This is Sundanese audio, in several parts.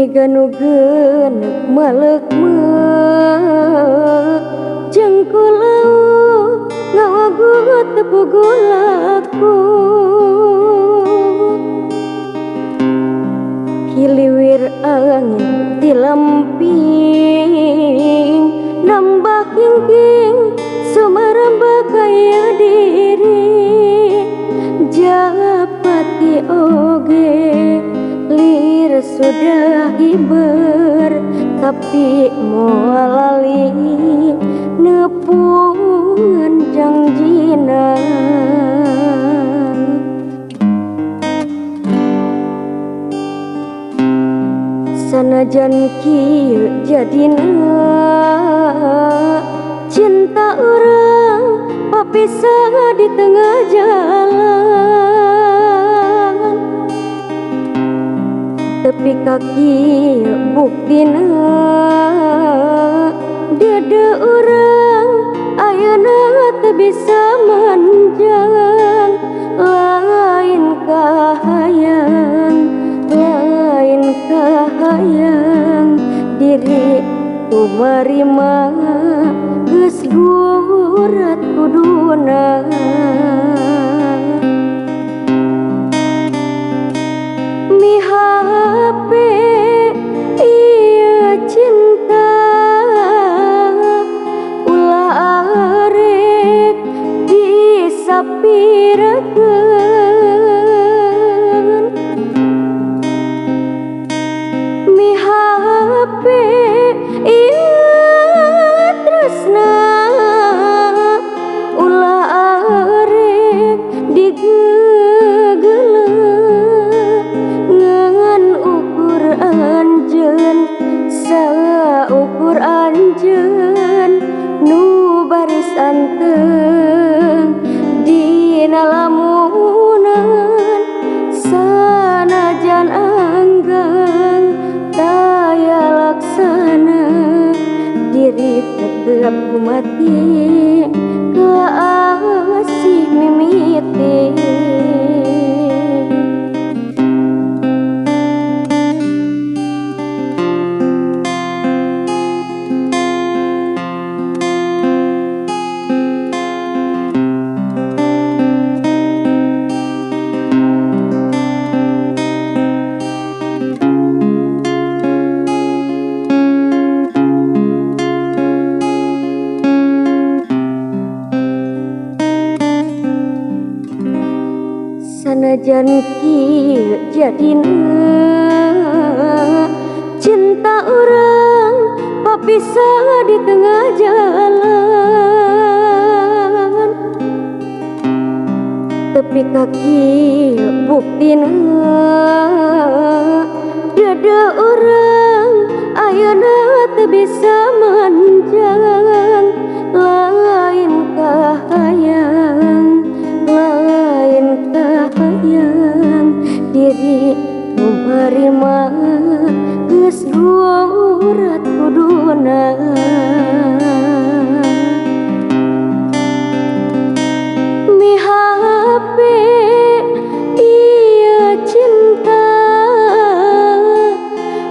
miganugeun maleuk-maleuk jeung kulau ngawagut tepugulaku hiliwir angin ti lamping nambah kingking sumarambah kaya diri japati oge lir sudah hiber tapi moal lali nepungan jangjina sanajan kieu jadina cinta orang papisah di tengah jalan tepi kaki buktina dada orang ayeuna teu bisa manjang lain kahayang diri kumarima geus gurat kuduna mihape ieu cinta ulah arek disapirakeun mihape ieu tresna ulah arek digegeleuk ngan ukur anjeun saukur anjeun nu baris anteng dina lamunan sanajan anggang daya laksana diri tetep kumati keasih mimiti sanajan kieu jadina cinta orang papisah di tengah jalan tepi kaki buktina dada orang ayeuna teu bisa manjang lain kahayang diri kumarima geus gurat kuduna mihape ieu cinta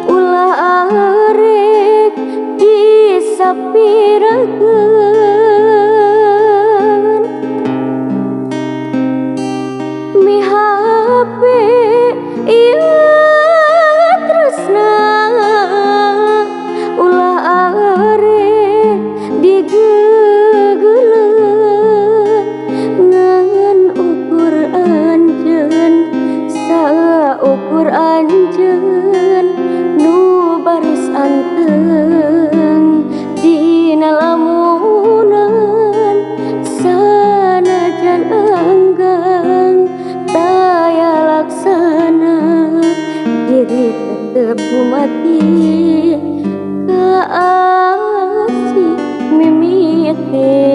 ulah arek disapirakeun mihape ieu tresna ulah arek digegeleuk ngan ukur anjeun saukur anjeun nu baris anteng dina lamunan sanajan anggang daya laksana diri tetep kumati keasih mimiti